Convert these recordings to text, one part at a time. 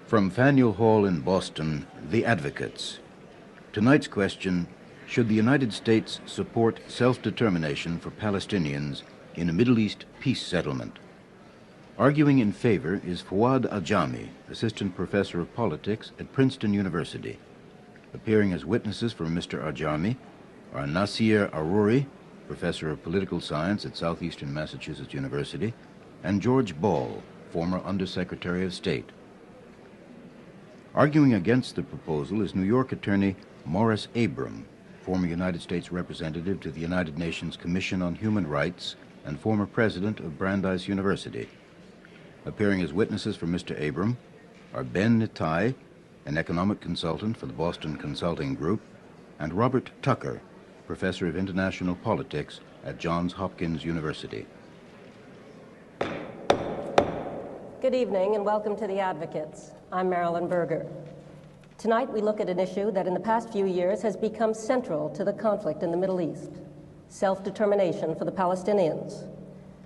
From Faneuil Hall in Boston, the Advocates. Tonight's question: should the United States support self-determination for Palestinians in a Middle East peace settlement? Arguing in favor is Fouad Ajami, Assistant Professor of Politics at Princeton University. Appearing as witnesses for Mr. Ajami are Naseer Aruri, Professor of Political Science at Southeastern Massachusetts University, and George Ball, former Undersecretary of State. Arguing against the proposal is New York attorney Morris Abram, former United States Representative to the United Nations Commission on Human Rights and former president of Brandeis University. Appearing as witnesses for Mr. Abram are Ben Nitay, an economic consultant for the Boston Consulting Group, and Robert Tucker, Professor of International Politics at Johns Hopkins University. Good evening and welcome to the Advocates. I'm Marilyn Berger. Tonight we look at an issue that in the past few years has become central to the conflict in the Middle East: self-determination for the Palestinians.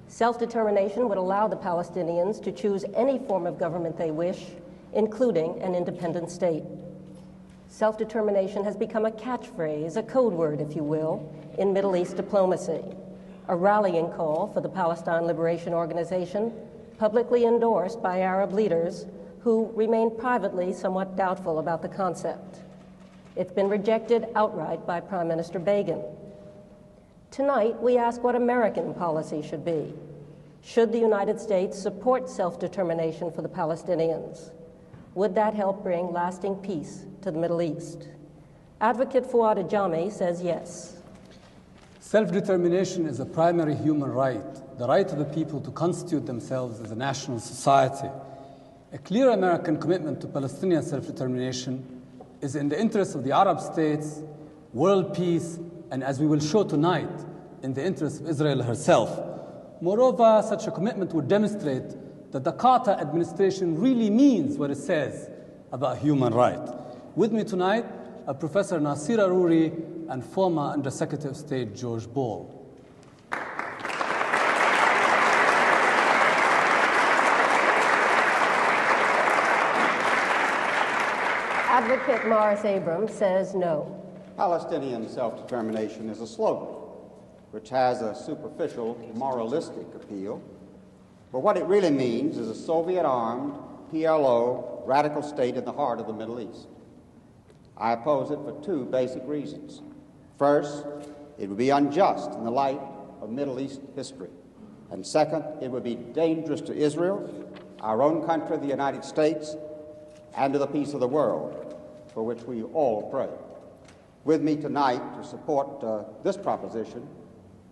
Self-determination would allow the Palestinians to choose any form of government they wish, including an independent state. Self-determination has become a catchphrase, a code word, if you will, in Middle East diplomacy, a rallying call for the Palestine Liberation Organization, publicly endorsed by Arab leaders who remain privately somewhat doubtful about the concept. It's been rejected outright by Prime Minister Begin. Tonight, we ask what American policy should be. Should the United States support self-determination for the Palestinians? Would that help bring lasting peace to the Middle East? Advocate Fouad Ajami says yes. Self-determination is a primary human right, the right of the people to constitute themselves as a national society. A clear American commitment to Palestinian self-determination is in the interest of the Arab states, world peace, and as we will show tonight, in the interest of Israel herself. Moreover, such a commitment would demonstrate that the Carter administration really means what it says about human rights. With me tonight are Professor Naseer Aruri and former Undersecretary of State George Ball. Advocate Morris Abram says no. Palestinian self-determination is a slogan which has a superficial moralistic appeal, but what it really means is a Soviet-armed PLO radical state in the heart of the Middle East. I oppose it for two basic reasons. First, it would be unjust in the light of Middle East history. And second, it would be dangerous to Israel, our own country, the United States, and to the peace of the world, for which we all pray. With me tonight to support this proposition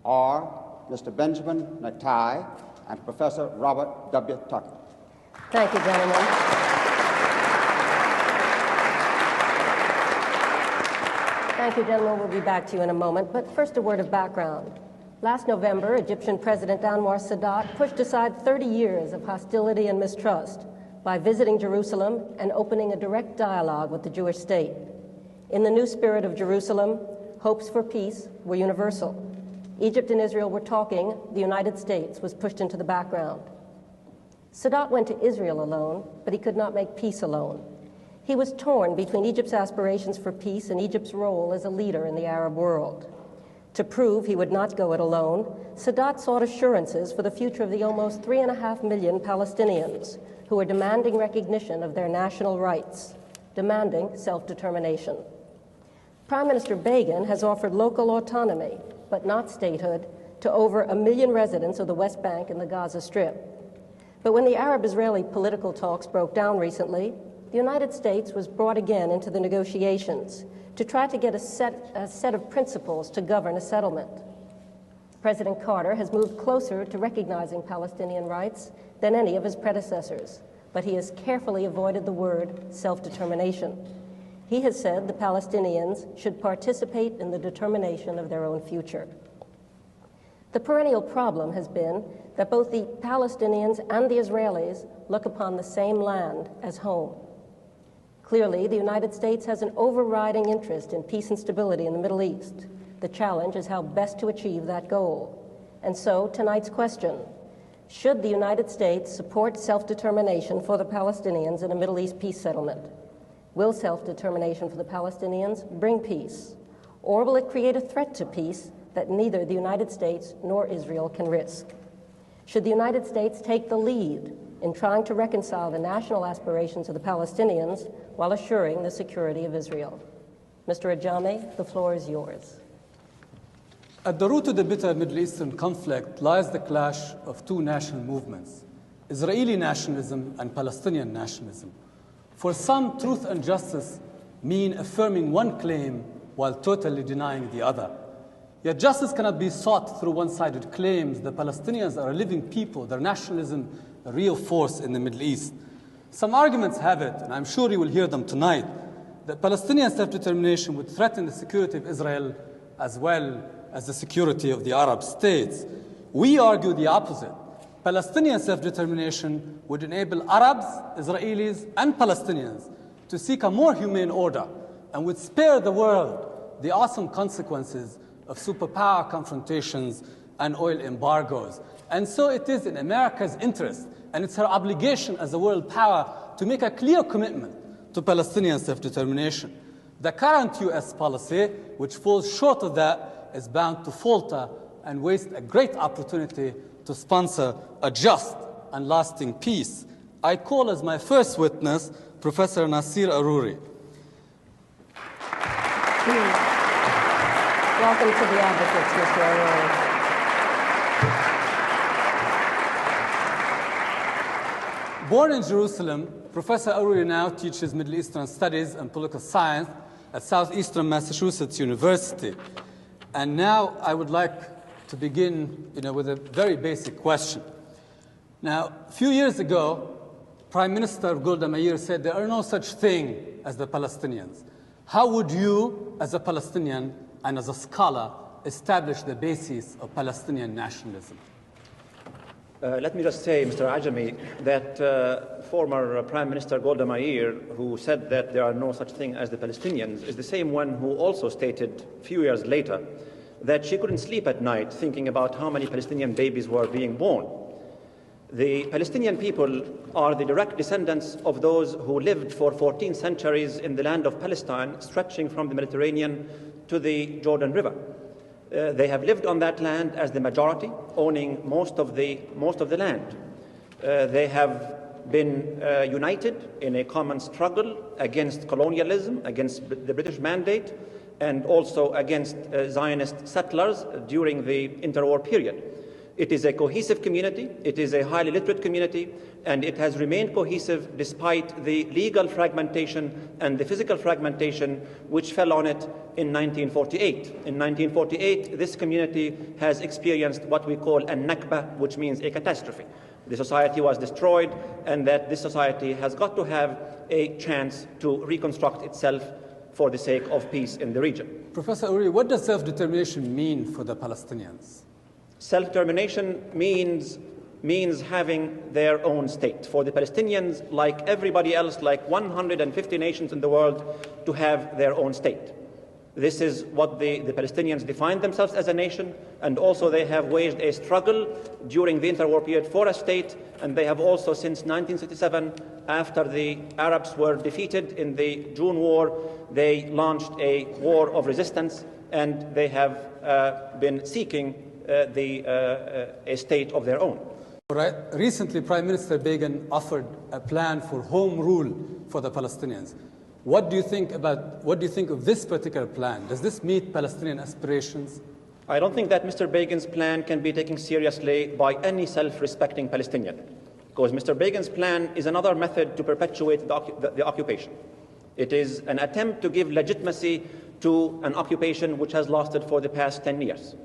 are Mr. Benjamin Netanyahu and Professor Robert W. Tucker. Thank you, gentlemen. Thank you, gentlemen. We'll be back to you in a moment, but first a word of background. Last November, Egyptian President Anwar Sadat pushed aside 30 years of hostility and mistrust by visiting Jerusalem and opening a direct dialogue with the Jewish state. In the new spirit of Jerusalem, hopes for peace were universal. Egypt and Israel were talking, the United States was pushed into the background. Sadat went to Israel alone, but he could not make peace alone. He was torn between Egypt's aspirations for peace and Egypt's role as a leader in the Arab world. To prove he would not go it alone, Sadat sought assurances for the future of the almost 3.5 million Palestinians who are demanding recognition of their national rights, demanding self-determination. Prime Minister Begin has offered local autonomy, but not statehood, to over 1 million residents of the West Bank and the Gaza Strip. But when the Arab-Israeli political talks broke down recently, the United States was brought again into the negotiations to try to get a set of principles to govern a settlement. President Carter has moved closer to recognizing Palestinian rights than any of his predecessors, but he has carefully avoided the word self-determination. He has said the Palestinians should participate in the determination of their own future. The perennial problem has been that both the Palestinians and the Israelis look upon the same land as home. Clearly, the United States has an overriding interest in peace and stability in the Middle East. The challenge is how best to achieve that goal. And so, tonight's question: Should the United States support self-determination for the Palestinians in a Middle East peace settlement? Will self-determination for the Palestinians bring peace? Or will it create a threat to peace that neither the United States nor Israel can risk? Should the United States take the lead in trying to reconcile the national aspirations of the Palestinians while assuring the security of Israel? Mr. Ajami, the floor is yours. At the root of the bitter Middle Eastern conflict lies the clash of two national movements, Israeli nationalism and Palestinian nationalism. For some, truth and justice mean affirming one claim while totally denying the other. Yet justice cannot be sought through one-sided claims. The Palestinians are a living people, their nationalism a real force in the Middle East. Some arguments have it, and I'm sure you will hear them tonight, that Palestinian self-determination would threaten the security of Israel as well as the security of the Arab states. We argue the opposite. Palestinian self-determination would enable Arabs, Israelis, and Palestinians to seek a more humane order and would spare the world the awesome consequences of superpower confrontations and oil embargoes. And so it is in America's interest, and it's her obligation as a world power to make a clear commitment to Palestinian self-determination. The current U.S. policy, which falls short of that, is bound to falter and waste a great opportunity to sponsor a just and lasting peace. I call as my first witness Professor Naseer Aruri. Welcome to the Advocates, Mr. Aruri. Born in Jerusalem, Professor Aruri now teaches Middle Eastern Studies and Political Science at Southeastern Massachusetts University. And now I would like to begin with a very basic question. Now, a few years ago, Prime Minister Golda Meir said there are no such thing as the Palestinians. How would you, as a Palestinian and as a scholar, establish the basis of Palestinian nationalism? Let me just say, Mr. Ajami, that former Prime Minister Golda Meir, who said that there are no such thing as the Palestinians, is the same one who also stated a few years later that she couldn't sleep at night thinking about how many Palestinian babies were being born. The Palestinian people are the direct descendants of those who lived for 14 centuries in the land of Palestine, stretching from the Mediterranean to the Jordan River. They have lived on that land as the majority, owning most of the land. They have been united in a common struggle against colonialism, against the British mandate, and also against Zionist settlers during the interwar period. It is a cohesive community, it is a highly literate community, and it has remained cohesive despite the legal fragmentation and the physical fragmentation which fell on it in 1948. In 1948, this community has experienced what we call a Nakba, which means a catastrophe. The society was destroyed, and that this society has got to have a chance to reconstruct itself for the sake of peace in the region. Professor Aruri, what does self-determination mean for the Palestinians? Self-determination means having their own state. For the Palestinians, like everybody else, like 150 nations in the world, to have their own state. This is what the Palestinians define themselves as a nation, and also they have waged a struggle during the interwar period for a state, and they have also since 1967, after the Arabs were defeated in the June War, they launched a war of resistance, and they have been seeking a state of their own. Right. Recently, Prime Minister Begin offered a plan for home rule for the Palestinians. What do you think of this particular plan? Does this meet Palestinian aspirations? I don't think that Mr. Begin's plan can be taken seriously by any self-respecting Palestinian, because Mr. Begin's plan is another method to perpetuate the occupation. It is an attempt to give legitimacy to an occupation which has lasted for the past 10 years.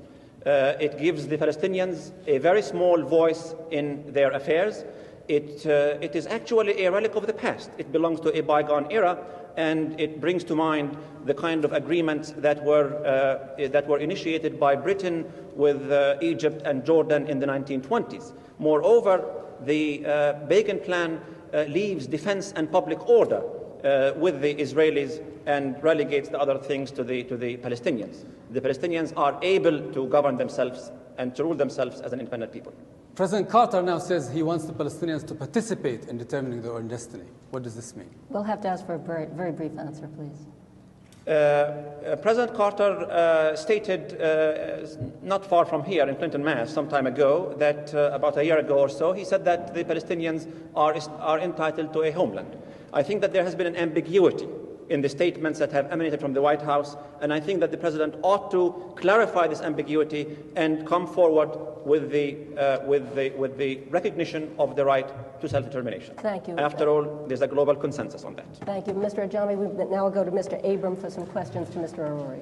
It gives the Palestinians a very small voice in their affairs. It is actually a relic of the past. It belongs to a bygone era, and it brings to mind the kind of agreements that were initiated by Britain with Egypt and Jordan in the 1920s. Moreover, the Begin plan leaves defense and public order with the Israelis and relegates the other things to the Palestinians. The Palestinians are able to govern themselves and to rule themselves as an independent people. President Carter now says he wants the Palestinians to participate in determining their own destiny. What does this mean? We'll have to ask for a very, very brief answer, please. President Carter stated not far from here in Clinton, Mass, some time ago, that about a year ago or so, he said that the Palestinians are entitled to a homeland. I think that there has been an ambiguity in the statements that have emanated from the White House, and I think that the President ought to clarify this ambiguity and come forward with the recognition of the right to self-determination. Thank you. After all, there's a global consensus on that. Thank you. Mr. Ajami, we now will go to Mr. Abram for some questions to Mr. Aruri.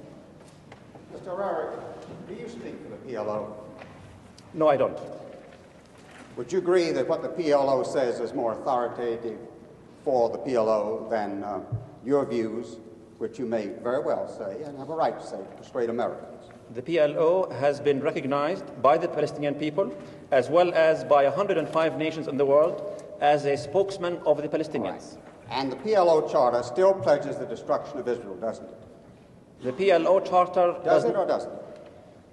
Mr. Aruri, do you speak for the PLO? No, I don't. Would you agree that what the PLO says is more authoritative for the PLO than your views, which you may very well say and have a right to say to persuade Americans? The PLO has been recognized by the Palestinian people as well as by 105 nations in the world as a spokesman of the Palestinians. Right. And the PLO charter still pledges the destruction of Israel, doesn't it? The PLO charter does it or doesn't it?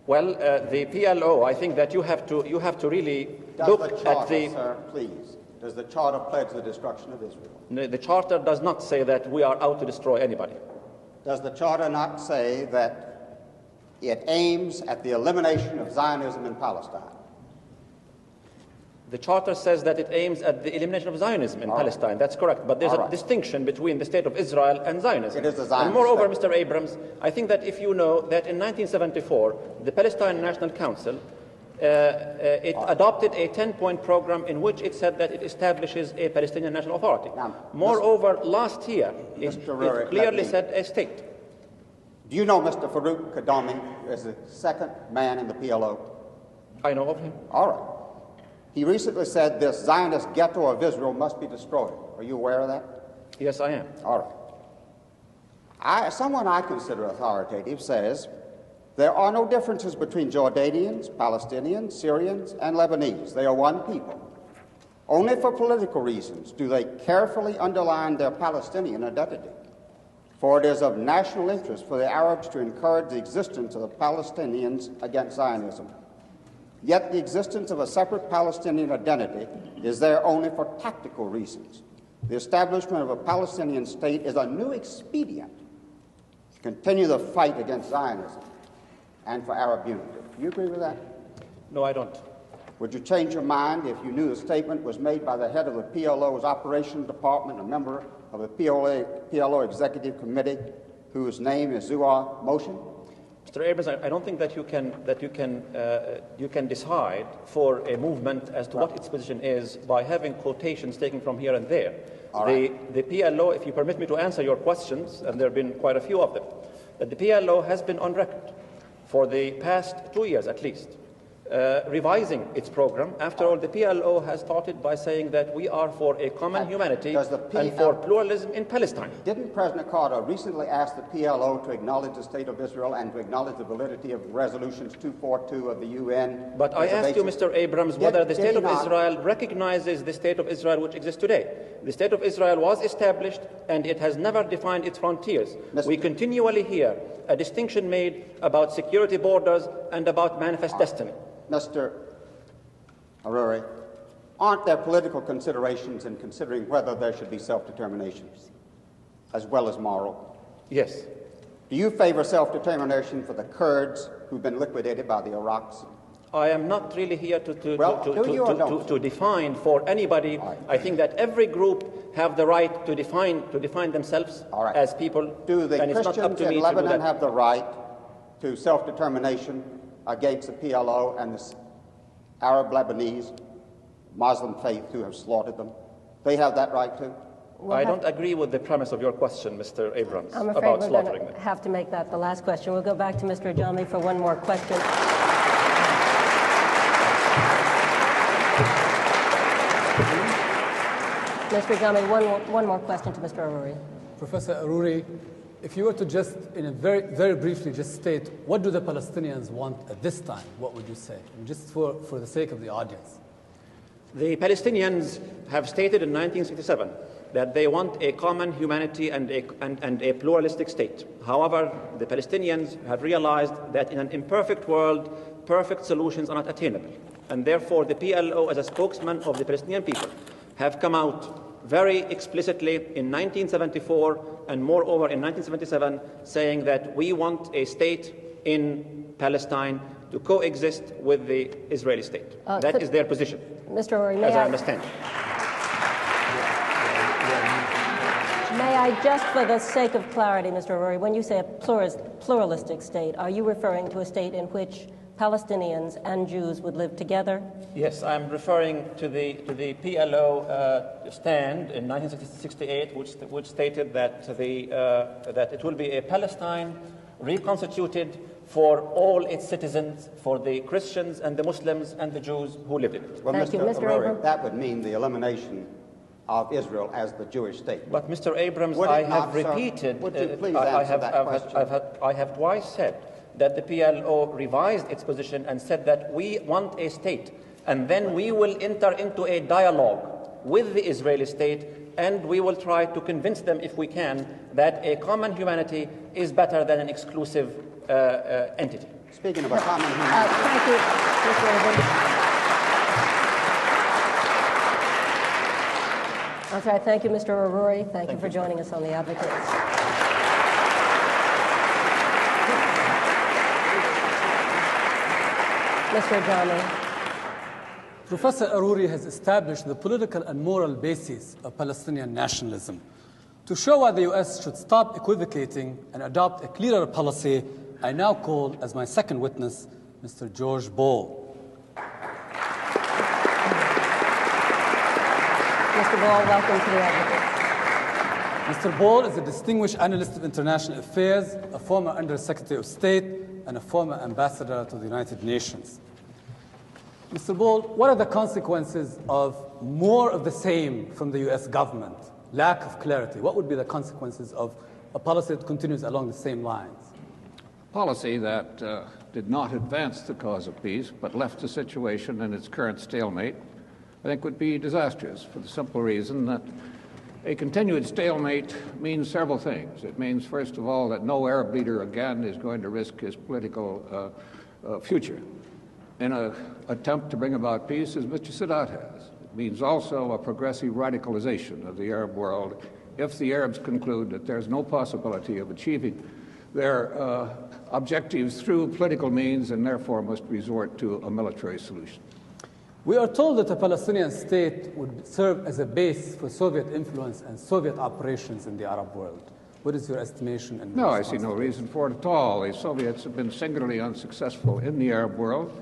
Well, the PLO, I think that you have to really look the charter, at the. Sir, please. Does the charter pledge the destruction of Israel? No, the charter does not say that we are out to destroy anybody. Does the charter not say that it aims at the elimination of Zionism in Palestine? The charter says that it aims at the elimination of Zionism in Palestine. Right. That's correct. But there's a distinction between the state of Israel and Zionism. It is a Zionist and moreover, state. Mr. Abrams, I think that if you know that in 1974, the Palestine National Council adopted a 10-point program in which it said that it establishes a Palestinian national authority. Now, moreover, last year, it clearly said a state. Do you know Mr. Farouk Kadami is the second man in the PLO? I know of him. All right. He recently said this Zionist ghetto of Israel must be destroyed. Are you aware of that? Yes, I am. All right. Someone I consider authoritative says there are no differences between Jordanians, Palestinians, Syrians, and Lebanese. They are one people. Only for political reasons do they carefully underline their Palestinian identity. For it is of national interest for the Arabs to encourage the existence of the Palestinians against Zionism. Yet the existence of a separate Palestinian identity is there only for tactical reasons. The establishment of a Palestinian state is a new expedient to continue the fight against Zionism and for Arab unity. Do you agree with that? No, I don't. Would you change your mind if you knew the statement was made by the head of the PLO's operations department, a member of the PLO Executive Committee, whose name is Zuar Motion? Mr. Abrams, I don't think that you can decide for a movement as to what its position is by having quotations taken from here and there. The PLO, if you permit me to answer your questions, and there have been quite a few of them, that the PLO has been on record for the past 2 years at least, revising its program. After all, the PLO has started by saying that we are for a common humanity and for pluralism in Palestine. Didn't President Carter recently ask the PLO to acknowledge the state of Israel and to acknowledge the validity of resolutions 242 of the UN? But I asked you, Mr. Abrams, whether the state of Israel recognizes the state of Israel which exists today. The state of Israel was established and it has never defined its frontiers. We continually hear a distinction made about security borders and about manifest destiny. Mr. Aruri, aren't there political considerations in considering whether there should be self-determination as well as moral? Yes. Do you favor self-determination for the Kurds who've been liquidated by the Iraqs? I am not really here to define for anybody. Right. I think that every group have the right to define themselves as people. Do the and Christians it's not up to me in Lebanon to do that. have the right to self-determination against the PLO and the Arab Lebanese Muslim faith who have slaughtered them? They have that right too? I don't agree with the premise of your question, Mr. Abrams, I'm afraid about we're slaughtering going to them. have to make that the last question. We'll go back to Mr. Ajami for one more question. Mr. Ajami, one more question to Mr. Aruri. Professor Aruri, if you were to just, very briefly, just state, what do the Palestinians want at this time? What would you say? And just for the sake of the audience. The Palestinians have stated in 1967 that they want a common humanity and a pluralistic state. However, the Palestinians have realized that in an imperfect world, perfect solutions are not attainable. And therefore, the PLO, as a spokesman of the Palestinian people, have come out very explicitly in 1974 and moreover in 1977, saying that we want a state in Palestine to coexist with the Israeli state. That is their position, Mr. Aruri, as I understand. May I, just for the sake of clarity, Mr. Aruri, when you say a pluralistic state, are you referring to a state in which Palestinians and Jews would live together? Yes, I'm referring to the PLO stand in 1968, which stated that that it will be a Palestine reconstituted for all its citizens, for the Christians and the Muslims and the Jews who live in it. Well, Thank you, Mr. Aruri, Abram. that would mean the elimination of Israel as the Jewish state. But Mr. Abrams, Would it I not, have sir? repeated, Would you please answer that question? I have twice said that the PLO revised its position and said that we want a state, and then we will enter into a dialogue with the Israeli state, and we will try to convince them, if we can, that a common humanity is better than an exclusive entity. Speaking of a common humanity. Thank you, Mr. Aruri. I'm sorry. Thank you, Mr. Aruri. Thank you for joining us on The Advocates. Mr. Ajami. Professor Aruri has established the political and moral basis of Palestinian nationalism. To show why the U.S. should stop equivocating and adopt a clearer policy, I now call as my second witness Mr. George Ball. Mr. Ball, welcome to The Advocates. Mr. Ball is a distinguished analyst of international affairs, a former Undersecretary of State, and a former ambassador to the United Nations. Mr. Ball, what are the consequences of more of the same from the U.S. government? Lack of clarity. What would be the consequences of a policy that continues along the same lines? Policy that did not advance the cause of peace, but left the situation in its current stalemate, I think would be disastrous for the simple reason that a continued stalemate means several things. It means, first of all, that no Arab leader again is going to risk his political future in an attempt to bring about peace, as Mr. Sadat has. It means also a progressive radicalization of the Arab world if the Arabs conclude that there's no possibility of achieving their objectives through political means and therefore must resort to a military solution. We are told that a Palestinian state would serve as a base for Soviet influence and Soviet operations in the Arab world. What is your estimation? And no, I see no reason for it at all. The Soviets have been singularly unsuccessful in the Arab world.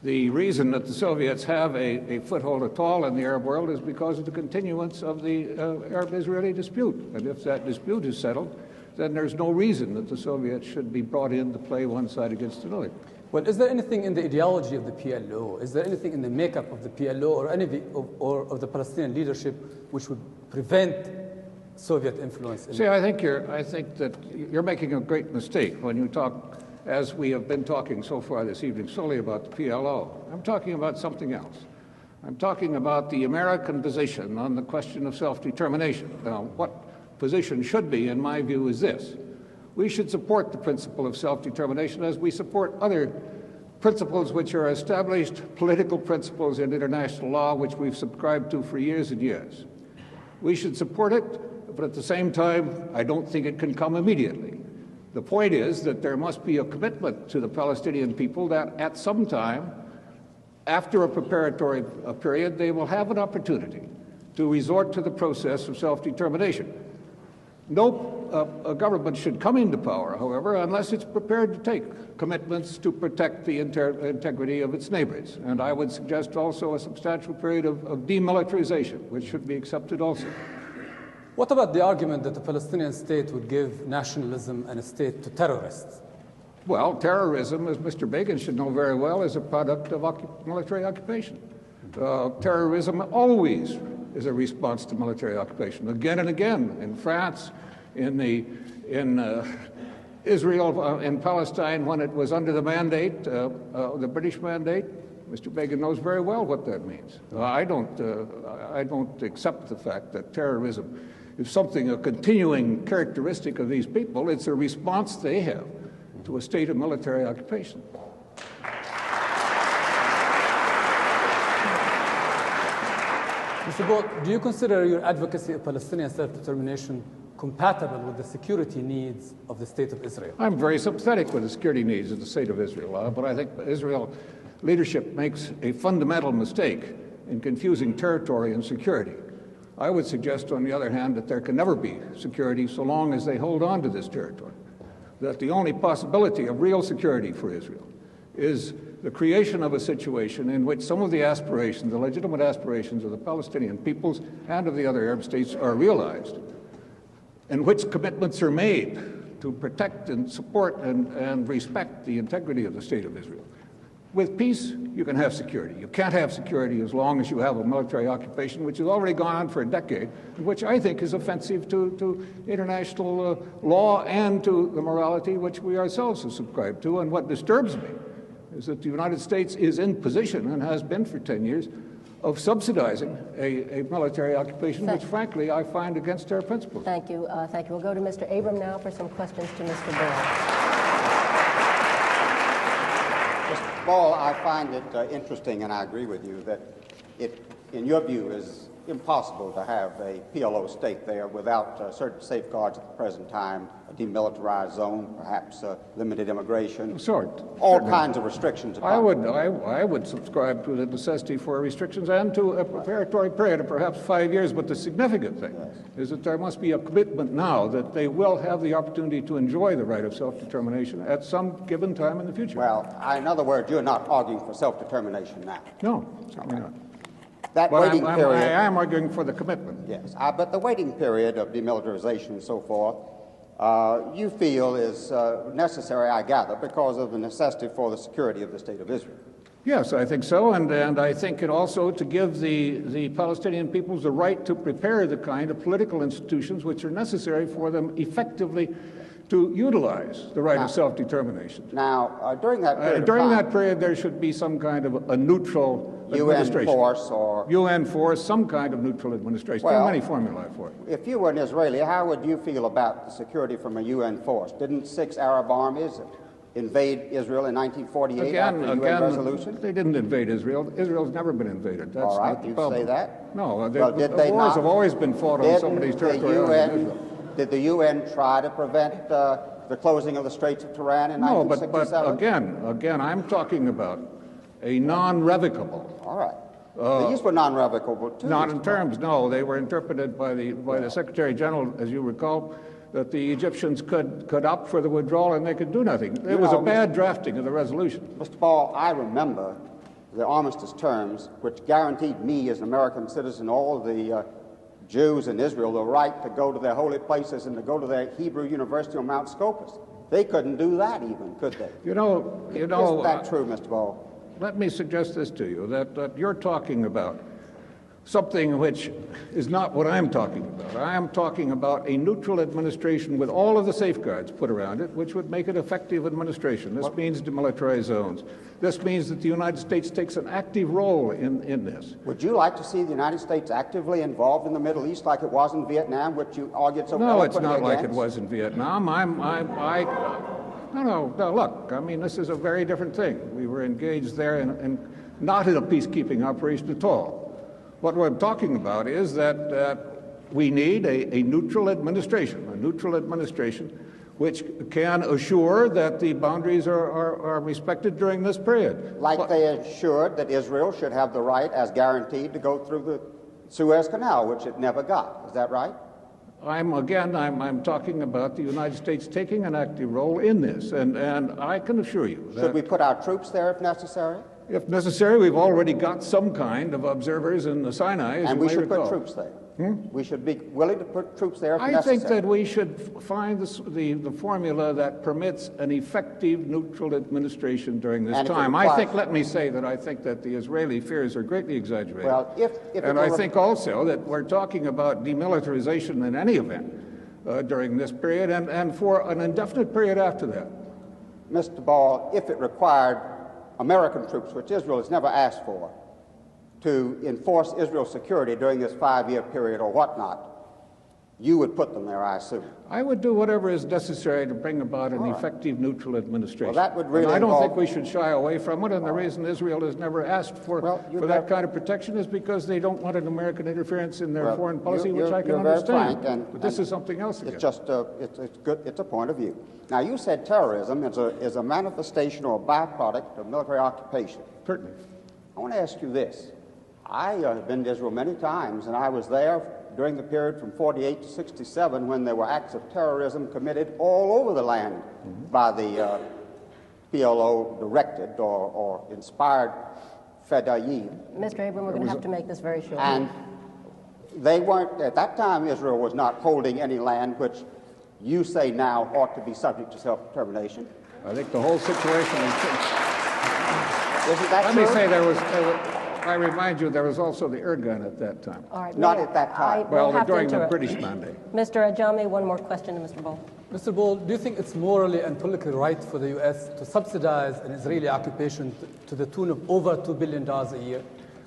The reason that the Soviets have a foothold at all in the Arab world is because of the continuance of the Arab-Israeli dispute. And if that dispute is settled, then there's no reason that the Soviets should be brought in to play one side against another. Well, is there anything in the ideology of the PLO, is there anything in the makeup of the PLO or any of the Palestinian leadership which would prevent Soviet influence? See, I think that you're making a great mistake when you talk, as we have been talking so far this evening, solely about the PLO. I'm talking about something else. I'm talking about the American position on the question of self-determination. Now, what position should be, in my view, is this. We should support the principle of self-determination as we support other principles which are established political principles in international law which we've subscribed to for years and years. We should support it, but at the same time, I don't think it can come immediately. The point is that there must be a commitment to the Palestinian people that at some time, after a preparatory period, they will have an opportunity to resort to the process of self-determination. No government should come into power, however, unless it's prepared to take commitments to protect the integrity of its neighbors. And I would suggest also a substantial period of demilitarization, which should be accepted also. What about the argument that the Palestinian state would give nationalism and a state to terrorists? Well, terrorism, as Mr. Berger should know very well, is a product of military occupation. Terrorism always is a response to military occupation. Again and again, in France, in Israel, in Palestine, when it was under the mandate, the British mandate, Mr. Berger knows very well what that means. I don't accept the fact that terrorism is something, a continuing characteristic of these people. It's a response they have to a state of military occupation. Mr. Ball, do you consider your advocacy of Palestinian self-determination compatible with the security needs of the State of Israel? I'm very sympathetic with the security needs of the State of Israel, but I think Israel leadership makes a fundamental mistake in confusing territory and security. I would suggest, on the other hand, that there can never be security so long as they hold on to this territory, that the only possibility of real security for Israel is the creation of a situation in which some of the aspirations, the legitimate aspirations of the Palestinian peoples and of the other Arab states are realized, in which commitments are made to protect and support and respect the integrity of the State of Israel. With peace, you can have security. You can't have security as long as you have a military occupation, which has already gone on for a decade, and which I think is offensive to international law and to the morality which we ourselves have subscribed to. And what disturbs me is that the United States is in position, and has been for 10 years, of subsidizing a military occupation, which, frankly, I find against our principles. Thank you. Thank you. We'll go to Mr. Abram now for some questions to Mr. Ball. Mr. Ball, I find it interesting, and I agree with you, that it, in your view, is impossible to have a PLO state there without certain safeguards at the present time, a demilitarized zone, perhaps limited immigration, all kinds of restrictions. I would subscribe to the necessity for restrictions and to a preparatory period of perhaps 5 years, but the significant thing is that there must be a commitment now that they will have the opportunity to enjoy the right of self-determination at some given time in the future. Well, in other words, you're not arguing for self-determination now. No, certainly not. That waiting period, I am arguing for the commitment. Yes, but the waiting period of demilitarization and so forth, you feel is necessary, I gather, because of the necessity for the security of the State of Israel. Yes, I think so, and I think it also to give the Palestinian peoples the right to prepare the kind of political institutions which are necessary for them effectively to utilize the right of self-determination. Now, during that period, there should be some kind of a neutral administration. UN force or... UN force, some kind of neutral administration. Well, there are many formulae for it. If you were an Israeli, how would you feel about the security from a UN force? Didn't 6 Arab armies invade Israel in 1948 after the UN resolution? They didn't invade Israel. Israel's never been invaded. That's all right, not the you problem. say that? No, well, the wars have always been fought on somebody's territory other than Israel. Did the UN try to prevent the closing of the Straits of Tiran in 1967? No, but again, I'm talking about a non-revocable. All right. These were non-revocable too. Not in terms, no. They were interpreted by the Secretary General, as you recall, that the Egyptians could opt for the withdrawal and they could do nothing. It was a bad drafting of the resolution. Mr. Ball, I remember the armistice terms, which guaranteed me as an American citizen, all the Jews in Israel, the right to go to their holy places and to go to their Hebrew University on Mount Scopus. They couldn't do that even, could they? You know. Isn't that true, Mr. Ball? Let me suggest this to you, that you're talking about something which is not what I'm talking about. I am talking about a neutral administration with all of the safeguards put around it, which would make it effective administration. This means demilitarized zones. This means that the United States takes an active role in this. Would you like to see the United States actively involved in the Middle East like it was in Vietnam, which you argued so No, it's not against? like it was in Vietnam. No, look, I mean, this is a very different thing. We were engaged there and not in a peacekeeping operation at all. What we're talking about is that we need a neutral administration which can assure that the boundaries are respected during this period. Like they assured that Israel should have the right, as guaranteed, to go through the Suez Canal, which it never got. Is that right? I'm talking about the United States taking an active role in this, and I can assure you that... Should we put our troops there if necessary? If necessary, we've already got some kind of observers in the Sinai, as and you we should recall. put troops there. We should be willing to put troops there if necessary. I think that we should find the formula that permits an effective neutral administration during this time. Let me say that I think that the Israeli fears are greatly exaggerated. Well, and I think also that we're talking about demilitarization in any event during this period and for an indefinite period after that. Mr. Ball, if it required American troops, which Israel has never asked for, to enforce Israel's security during this 5-year period or whatnot, you would put them there, I assume. I would do whatever is necessary to bring about an effective neutral administration. Well, that would really and I don't involve... think we should shy away from it, and the reason Israel has never asked for that kind of protection is because they don't want an American interference in their foreign policy, which I can understand. But this is something else again. It's just it's good. It's a point of view. Now, you said terrorism is a manifestation or a byproduct of military occupation. Certainly. I want to ask you this. I have been to Israel many times, and I was there during the period from 48 to 67 when there were acts of terrorism committed all over the land by the PLO directed or inspired Faneuil. Mr. Abram, we're going to have to make this very short. And they weren't, at that time, Israel was not holding any land which you say now ought to be subject to self-determination. I think the whole situation is... Isn't that true? Let me say I remind you, there was also the air gun at that time. All right, not at that time. Well, during the British mandate. Mr. Ajami, one more question to Mr. Ball. Mr. Ball, do you think it's morally and politically right for the U.S. to subsidize an Israeli occupation to the tune of over $2 billion a year?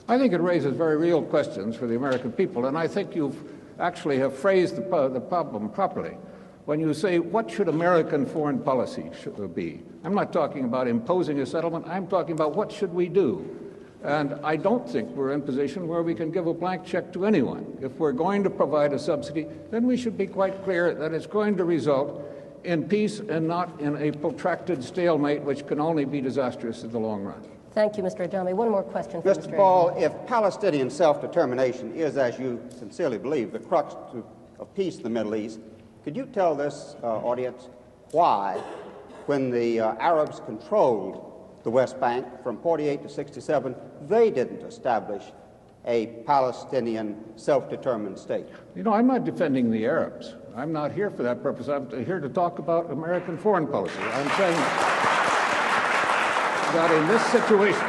I think it raises very real questions for the American people, and I think you actually have phrased the problem properly. When you say, what should American foreign policy be? I'm not talking about imposing a settlement. I'm talking about what should we do? And I don't think we're in a position where we can give a blank check to anyone. If we're going to provide a subsidy, then we should be quite clear that it's going to result in peace and not in a protracted stalemate, which can only be disastrous in the long run. Thank you, Mr. Ajami. One more question for Mr. Ball, if Palestinian self-determination is, as you sincerely believe, the crux of peace in the Middle East, could you tell this audience why, when the Arabs controlled the West Bank from 48 to 67, they didn't establish a Palestinian self-determined state? You know, I'm not defending the Arabs. I'm not here for that purpose. I'm here to talk about American foreign policy. I'm saying that in this situation,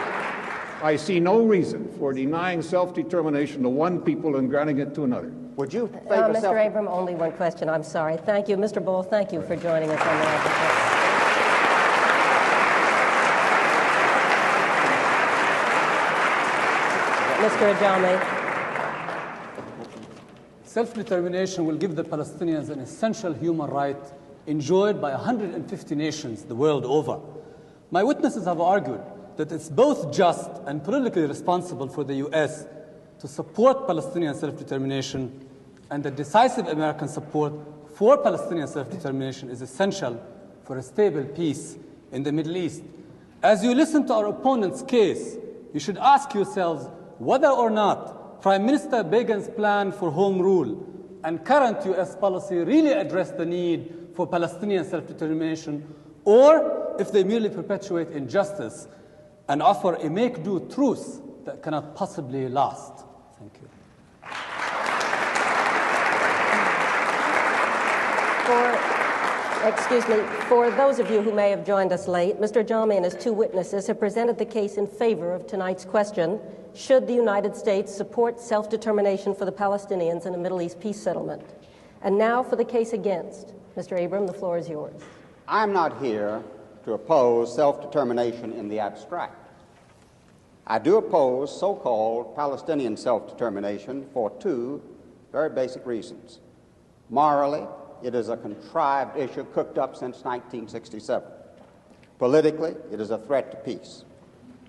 I see no reason for denying self-determination to one people and granting it to another. Would you favor Mr. Abram, only one question. I'm sorry. Thank you. Mr. Ball, thank you for joining us on the Advocacy. Mr. Ajami. Self-determination will give the Palestinians an essential human right enjoyed by 150 nations the world over. My witnesses have argued that it's both just and politically responsible for the U.S. to support Palestinian self-determination, and that decisive American support for Palestinian self-determination is essential for a stable peace in the Middle East. As you listen to our opponent's case, you should ask yourselves whether or not Prime Minister Begin's plan for home rule and current U.S. policy really address the need for Palestinian self-determination, or if they merely perpetuate injustice and offer a make-do truce that cannot possibly last. Thank you. For those of you who may have joined us late, Mr. Ajami and his two witnesses have presented the case in favor of tonight's question: should the United States support self-determination for the Palestinians in a Middle East peace settlement? And now for the case against. Mr. Abram, the floor is yours. I'm not here to oppose self-determination in the abstract. I do oppose so-called Palestinian self-determination for two very basic reasons. Morally, it is a contrived issue cooked up since 1967. Politically, it is a threat to peace.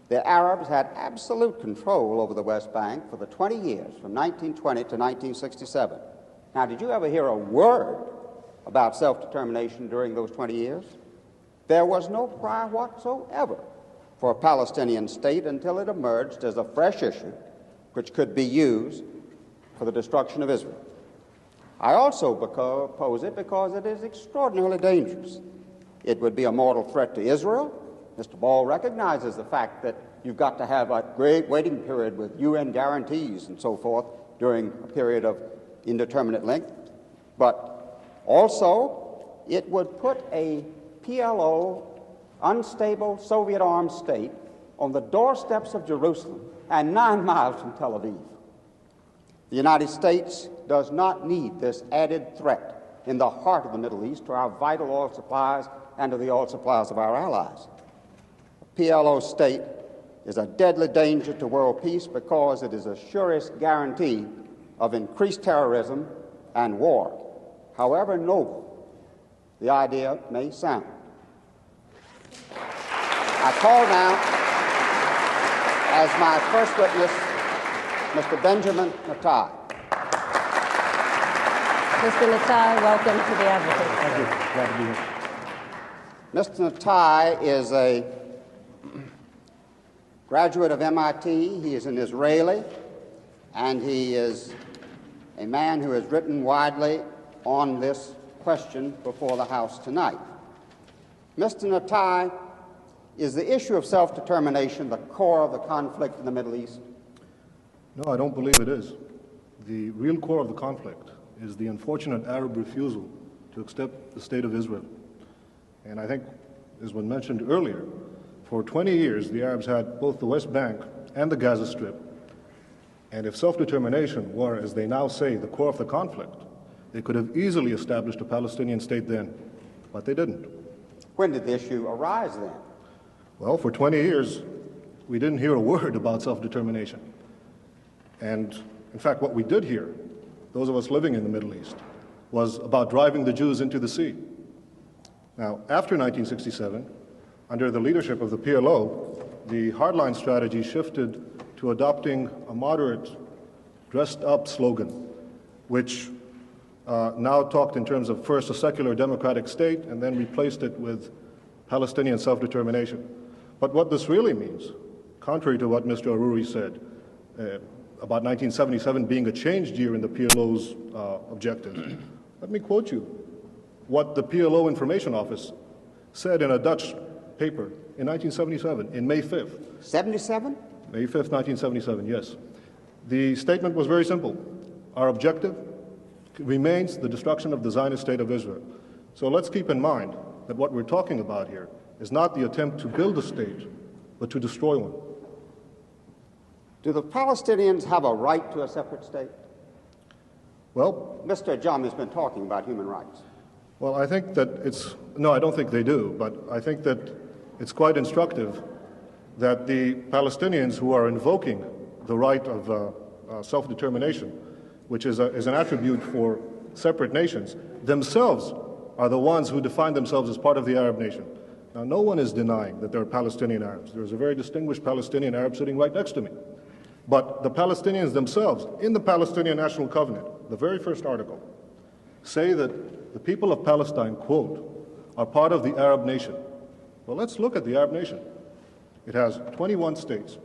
The Arabs had absolute control over the West Bank for the 20 years, from 1920 to 1967. Now, did you ever hear a word about self-determination during those 20 years? There was no cry whatsoever for a Palestinian state until it emerged as a fresh issue which could be used for the destruction of Israel. I also oppose it because it is extraordinarily dangerous. It would be a mortal threat to Israel. Mr. Ball recognizes the fact that you've got to have a great waiting period with UN guarantees and so forth during a period of indeterminate length. But also, it would put a PLO, unstable Soviet-armed state on the doorsteps of Jerusalem and 9 miles from Tel Aviv. The United States does not need this added threat in the heart of the Middle East to our vital oil supplies and to the oil supplies of our allies. A PLO state is a deadly danger to world peace because it is the surest guarantee of increased terrorism and war, however noble the idea may sound. I call now, as my first witness, Mr. Benjamin Netanyahu. Mr. Nitay, welcome to the Advocacy. Thank you. Glad to be here. Mr. Nitay is a graduate of MIT. He is an Israeli, and he is a man who has written widely on this question before the House tonight. Mr. Nitay, is the issue of self-determination the core of the conflict in the Middle East? No, I don't believe it is. The real core of the conflict is the unfortunate Arab refusal to accept the state of Israel. And I think, as was mentioned earlier, for 20 years the Arabs had both the West Bank and the Gaza Strip. And if self-determination were, as they now say, the core of the conflict, they could have easily established a Palestinian state then, but they didn't. When did the issue arise then? Well, for 20 years, we didn't hear a word about self-determination. And in fact, what we did hear, those of us living in the Middle East, was about driving the Jews into the sea. Now, after 1967, under the leadership of the PLO, the hardline strategy shifted to adopting a moderate, dressed-up slogan, which now talked in terms of first a secular democratic state and then replaced it with Palestinian self-determination. But what this really means, contrary to what Mr. Aruri said, about 1977 being a changed year in the PLO's objectives, let me quote you what the PLO Information Office said in a Dutch paper in 1977, in May 5th. 77? May 5th, 1977, yes. The statement was very simple. Our objective remains the destruction of the Zionist state of Israel. So let's keep in mind that what we're talking about here is not the attempt to build a state, but to destroy one. Do the Palestinians have a right to a separate state? Well, Mr. Ajami has been talking about human rights. well, I think that no, I don't think they do, but I think that it's quite instructive that the Palestinians who are invoking the right of self-determination, which is an attribute for separate nations, themselves are the ones who define themselves as part of the Arab nation. Now, no one is denying that there are Palestinian Arabs. There's a very distinguished Palestinian Arab sitting right next to me. But the Palestinians themselves, in the Palestinian National Covenant, the very first article, say that the people of Palestine, quote, are part of the Arab nation. Well, let's look at the Arab nation. It has 21 states,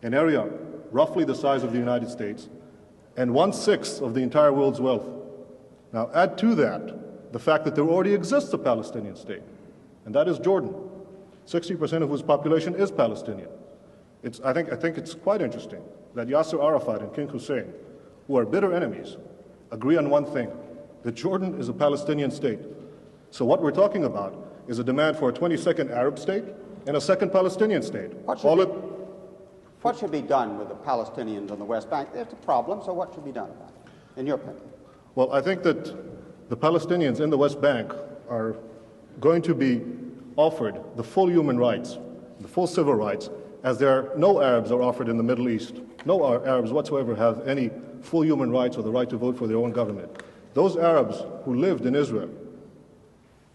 an area roughly the size of the United States, and 1/6 of the entire world's wealth. Now, add to that the fact that there already exists a Palestinian state, and that is Jordan, 60% of whose population is Palestinian. I think it's quite interesting that Yasser Arafat and King Hussein, who are bitter enemies, agree on one thing, that Jordan is a Palestinian state. So what we're talking about is a demand for a 22nd Arab state and a second Palestinian state. What should be done with the Palestinians on the West Bank? There's a problem, so what should be done about it, in your opinion? Well, I think that the Palestinians in the West Bank are going to be offered the full human rights, the full civil rights, as no Arabs are offered in the Middle East. No Arabs whatsoever have any full human rights or the right to vote for their own government. Those Arabs who lived in Israel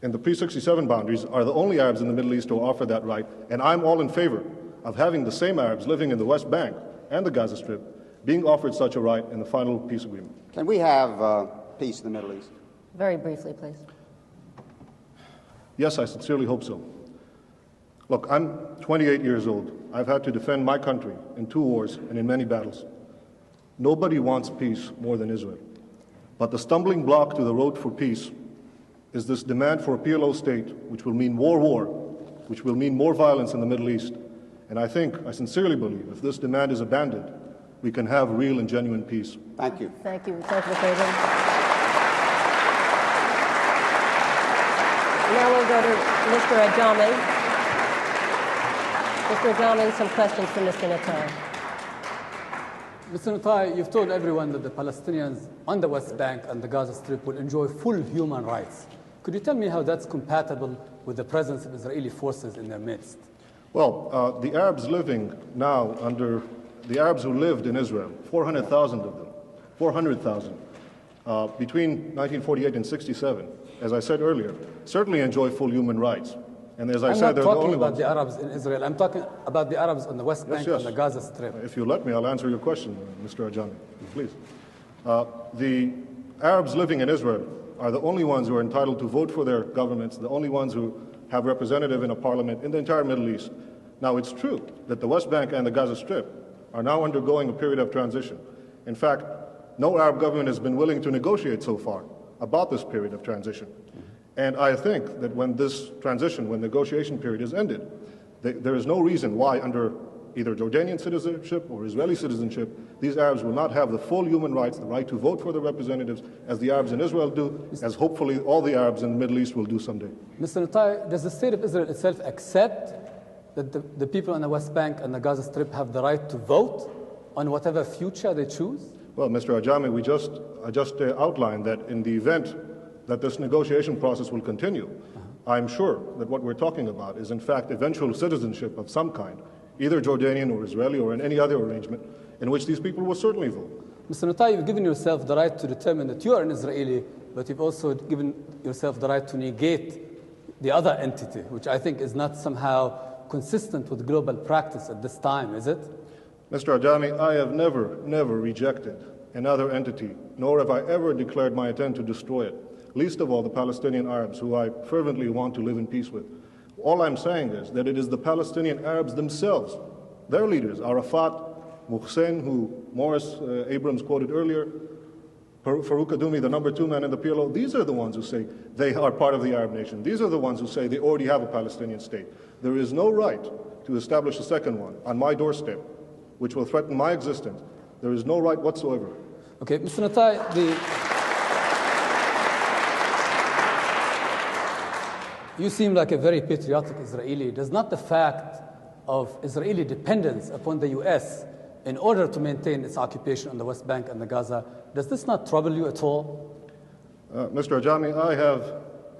in the pre-67 boundaries are the only Arabs in the Middle East who are offered that right, and I'm all in favor of having the same Arabs living in the West Bank and the Gaza Strip being offered such a right in the final peace agreement. Can we have peace in the Middle East? Very briefly, please. Yes, I sincerely hope so. Look, I'm 28 years old. I've had to defend my country in 2 wars and in many battles. Nobody wants peace more than Israel. But the stumbling block to the road for peace is this demand for a PLO state, which will mean more war, which will mean more violence in the Middle East. And I sincerely believe, if this demand is abandoned, we can have real and genuine peace. Thank you. Thank you, Senator Fraser. Now we'll go to Mr. Ajami. Mr. Ajami, some questions for Mr. Nitay. Mr. Nitay, you've told everyone that the Palestinians on the West Bank and the Gaza Strip will enjoy full human rights. Could you tell me how that's compatible with the presence of Israeli forces in their midst? Well, the Arabs living now the Arabs who lived in Israel, 400,000 of them, 400,000, between 1948 and 67, as I said earlier, certainly enjoy full human rights. And as I said, they're the only ones. I'm not talking about the Arabs in Israel. I'm talking about the Arabs on the West Bank and the Gaza Strip. If you let me, I'll answer your question, Mr. Ajami, please. The Arabs living in Israel are the only ones who are entitled to vote for their governments, the only ones who have representative in a parliament in the entire Middle East. Now, it's true that the West Bank and the Gaza Strip are now undergoing a period of transition. In fact, no Arab government has been willing to negotiate so far about this period of transition. And I think that when this transition, when negotiation period is ended, there is no reason why under either Jordanian citizenship or Israeli citizenship, these Arabs will not have the full human rights, the right to vote for their representatives, as the Arabs in Israel do, as hopefully all the Arabs in the Middle East will do someday. Mr. Nitay, does the state of Israel itself accept that the people on the West Bank and the Gaza Strip have the right to vote on whatever future they choose? Well, Mr. Ajami, I just outlined that in the event that this negotiation process will continue, I'm sure that what we're talking about is in fact eventual citizenship of some kind, either Jordanian or Israeli or in any other arrangement in which these people will certainly vote. Mr. Nitay, you've given yourself the right to determine that you are an Israeli, but you've also given yourself the right to negate the other entity, which I think is not somehow consistent with global practice at this time, is it? Mr. Ajami, I have never rejected another entity, nor have I ever declared my intent to destroy it, least of all the Palestinian Arabs, who I fervently want to live in peace with. All I'm saying is that it is the Palestinian Arabs themselves, their leaders, Arafat, Muhsin, who Morris Abrams quoted earlier, Farouk Kadumi, the number 2 man in the PLO, these are the ones who say they are part of the Arab nation. These are the ones who say they already have a Palestinian state. There is no right to establish a second one on my doorstep, which will threaten my existence. There is no right whatsoever. Okay, Mr. Nitay, you seem like a very patriotic Israeli. Does not the fact of Israeli dependence upon the U.S. in order to maintain its occupation on the West Bank and the Gaza, does this not trouble you at all? Mr. Ajami,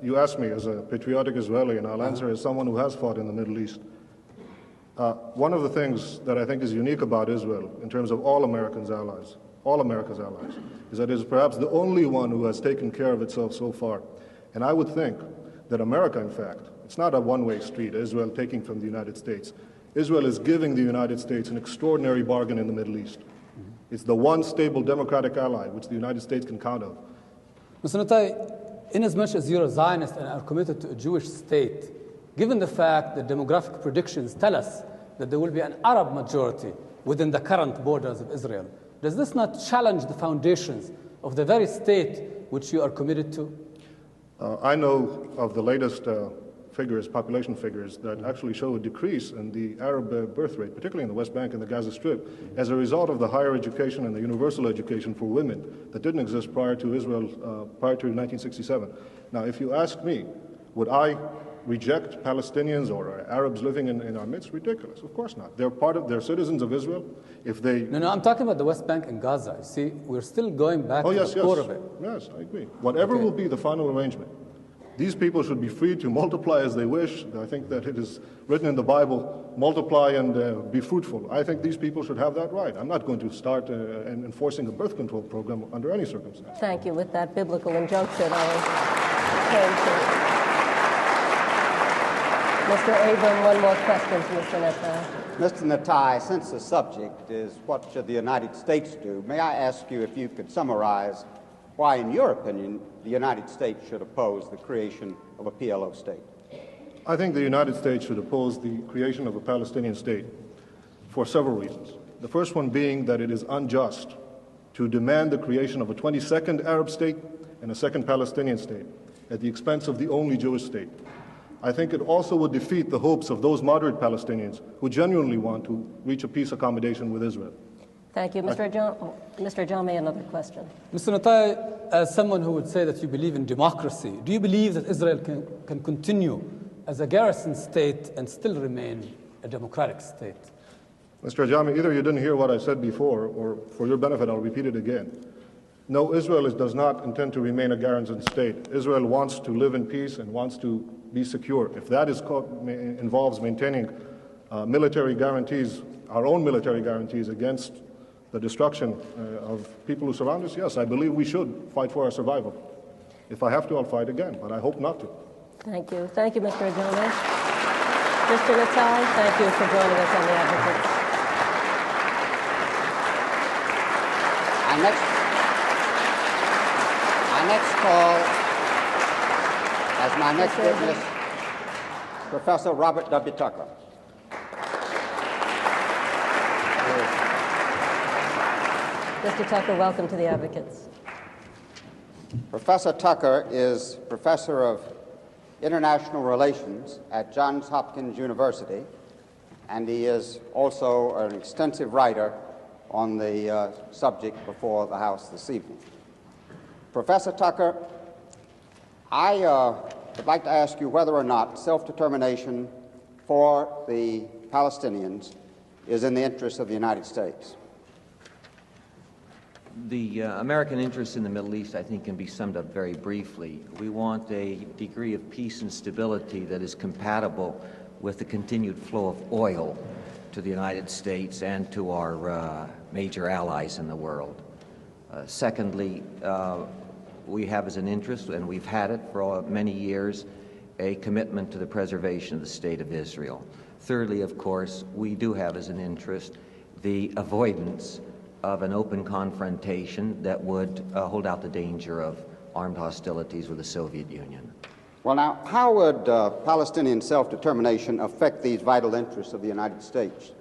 you asked me as a patriotic Israeli, and I'll answer as someone who has fought in the Middle East. One of the things that I think is unique about Israel, in terms of all America's allies, is that it is perhaps the only one who has taken care of itself so far. And I would think that America, in fact, it's not a one-way street, Israel taking from the United States. Israel is giving the United States an extraordinary bargain in the Middle East. It's the one stable democratic ally which the United States can count on. Mr. Nitay, inasmuch as you're a Zionist and are committed to a Jewish state, given the fact that demographic predictions tell us that there will be an Arab majority within the current borders of Israel, does this not challenge the foundations of the very state which you are committed to? I know of the latest population figures, that actually show a decrease in the Arab birth rate, particularly in the West Bank and the Gaza Strip, as a result of the higher education and the universal education for women that didn't exist prior to Israel, prior to 1967. Now, if you ask me, would I reject Palestinians or Arabs living in our midst? Ridiculous. Of course not. They're citizens of Israel. If they... No, I'm talking about the West Bank and Gaza. You see, we're still going back to the core of it. Yes, I agree. Whatever will be the final arrangement, these people should be free to multiply as they wish. I think that it is written in the Bible, multiply and be fruitful. I think these people should have that right. I'm not going to start enforcing a birth control program under any circumstance. Thank you. With that biblical injunction, I will turn to Mr. Abram, one more question to Mr. Nitay. Mr. Nitay, since the subject is what should the United States do, may I ask you if you could summarize why, in your opinion, the United States should oppose the creation of a PLO state? I think the United States should oppose the creation of a Palestinian state for several reasons. The first one being that it is unjust to demand the creation of a 22nd Arab state and a second Palestinian state at the expense of the only Jewish state. I think it also would defeat the hopes of those moderate Palestinians who genuinely want to reach a peace accommodation with Israel. Thank you. Mr. Ajami, another question. Mr. Nitay, as someone who would say that you believe in democracy, do you believe that Israel can continue as a garrison state and still remain a democratic state? Mr. Ajami, either you didn't hear what I said before, or for your benefit, I'll repeat it again. No, Israel does not intend to remain a garrison state. Israel wants to live in peace and wants to be secure. If that involves maintaining military guarantees, our own military guarantees against the destruction of people who surround us, yes, I believe we should fight for our survival. If I have to, I'll fight again, but I hope not to. Thank you. Thank you, Mr. Ajami. Mr. Nitay, thank you for joining us on the Advocacy. Our next call, as my next witness, Professor Robert W. Tucker. Mr. Tucker, welcome to the Advocates. Professor Tucker is Professor of International Relations at Johns Hopkins University, and he is also an extensive writer on the subject before the House this evening. Professor Tucker, I would like to ask you whether or not self-determination for the Palestinians is in the interest of the United States. The American interest in the Middle East, I think, can be summed up very briefly. We want a degree of peace and stability that is compatible with the continued flow of oil to the United States and to our major allies in the world. Secondly, we have as an interest, and we've had it for many years, a commitment to the preservation of the State of Israel. Thirdly, of course, we do have as an interest the avoidance of an open confrontation that would hold out the danger of armed hostilities with the Soviet Union. Well, now, how would Palestinian self-determination affect these vital interests of the United States?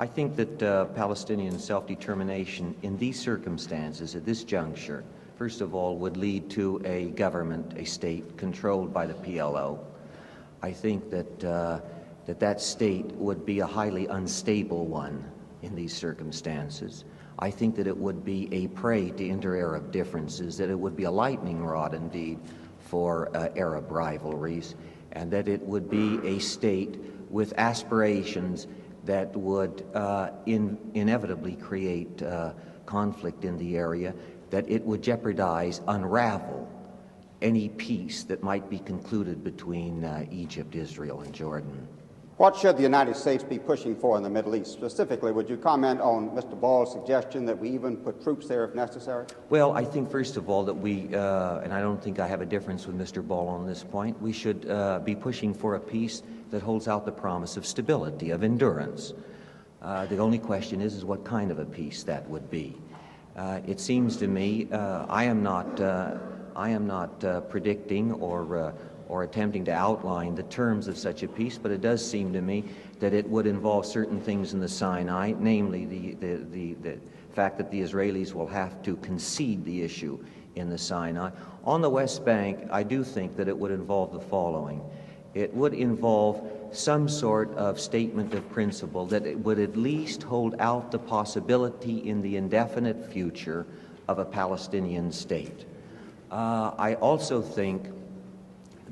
I think that Palestinian self-determination in these circumstances, at this juncture, first of all, would lead to a government, a state, controlled by the PLO. I think that that state would be a highly unstable one in these circumstances. I think that it would be a prey to inter-Arab differences, that it would be a lightning rod indeed for Arab rivalries, and that it would be a state with aspirations that would inevitably create conflict in the area, that it would jeopardize, unravel any peace that might be concluded between Egypt, Israel, and Jordan. What should the United States be pushing for in the Middle East? Specifically, would you comment on Mr. Ball's suggestion that we even put troops there if necessary? Well, I think, first of all, that we, and I don't think I have a difference with Mr. Ball on this point, we should be pushing for a peace that holds out the promise of stability, of endurance. The only question is what kind of a peace that would be. It seems to me, I am not predicting or attempting to outline the terms of such a peace, but it does seem to me that it would involve certain things in the Sinai, namely the fact that the Israelis will have to concede the issue in the Sinai. On the West Bank, I do think that it would involve the following. It would involve some sort of statement of principle that it would at least hold out the possibility in the indefinite future of a Palestinian state. I also think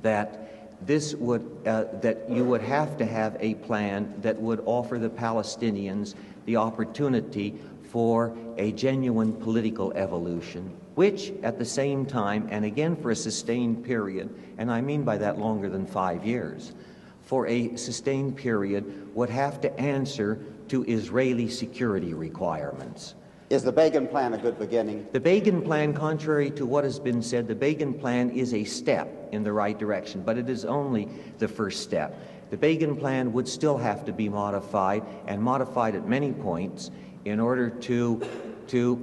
that this would that you would have to have a plan that would offer the Palestinians the opportunity for a genuine political evolution, which at the same time, and again for a sustained period, and I mean by that longer than 5 years, for a sustained period would have to answer to Israeli security requirements. Is the Begin Plan a good beginning? The Begin Plan, contrary to what has been said, the Begin Plan is a step in the right direction, but it is only the first step. The Begin Plan would still have to be modified, and modified at many points, in order to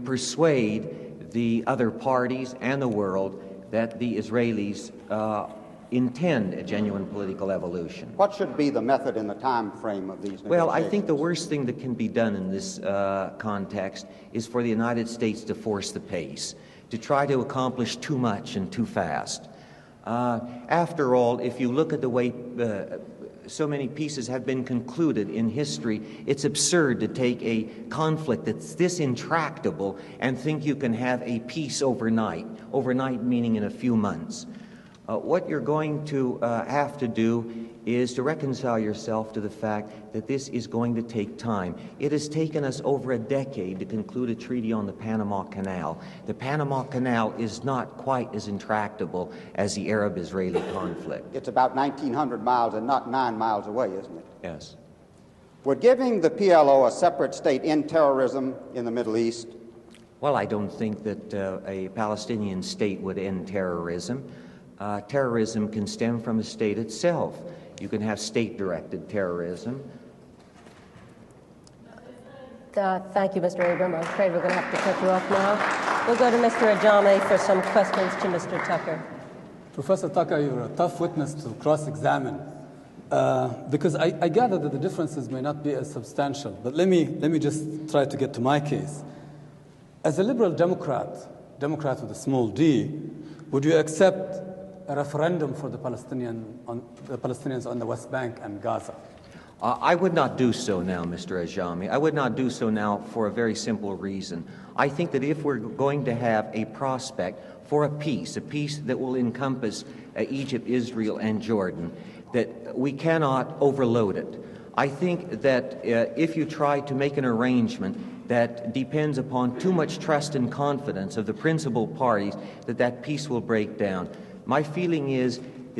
persuade the other parties and the world that the Israelis intend a genuine political evolution. What should be the method and the time frame of these negotiations? Well, I think the worst thing that can be done in this context is for the United States to force the pace, to try to accomplish too much and too fast. After all, if you look at the way so many peaces have been concluded in history, it's absurd to take a conflict that's this intractable and think you can have a peace overnight, overnight meaning in a few months. What you're going to have to do is to reconcile yourself to the fact that this is going to take time. It has taken us over a decade to conclude a treaty on the Panama Canal. The Panama Canal is not quite as intractable as the Arab-Israeli conflict. It's about 1,900 miles and not 9 miles away, isn't it? Yes. Would giving the PLO a separate state end terrorism in the Middle East? Well, I don't think that a Palestinian state would end terrorism. Terrorism can stem from a state itself. You can have state-directed terrorism. Thank you, Mr. Abram. I'm afraid we're going to have to cut you off now. We'll go to Mr. Ajami for some questions to Mr. Tucker. Professor Tucker, you're a tough witness to cross-examine because I gather that the differences may not be as substantial. But let me just try to get to my case. As a liberal Democrat with a small d, would you accept a referendum for the Palestinians on the West Bank and Gaza? I would not do so now, Mr. Ajami. I would not do so now for a very simple reason. I think that if we're going to have a prospect for a peace that will encompass Egypt, Israel, and Jordan, that we cannot overload it. I think that if you try to make an arrangement that depends upon too much trust and confidence of the principal parties, that peace will break down. My feeling is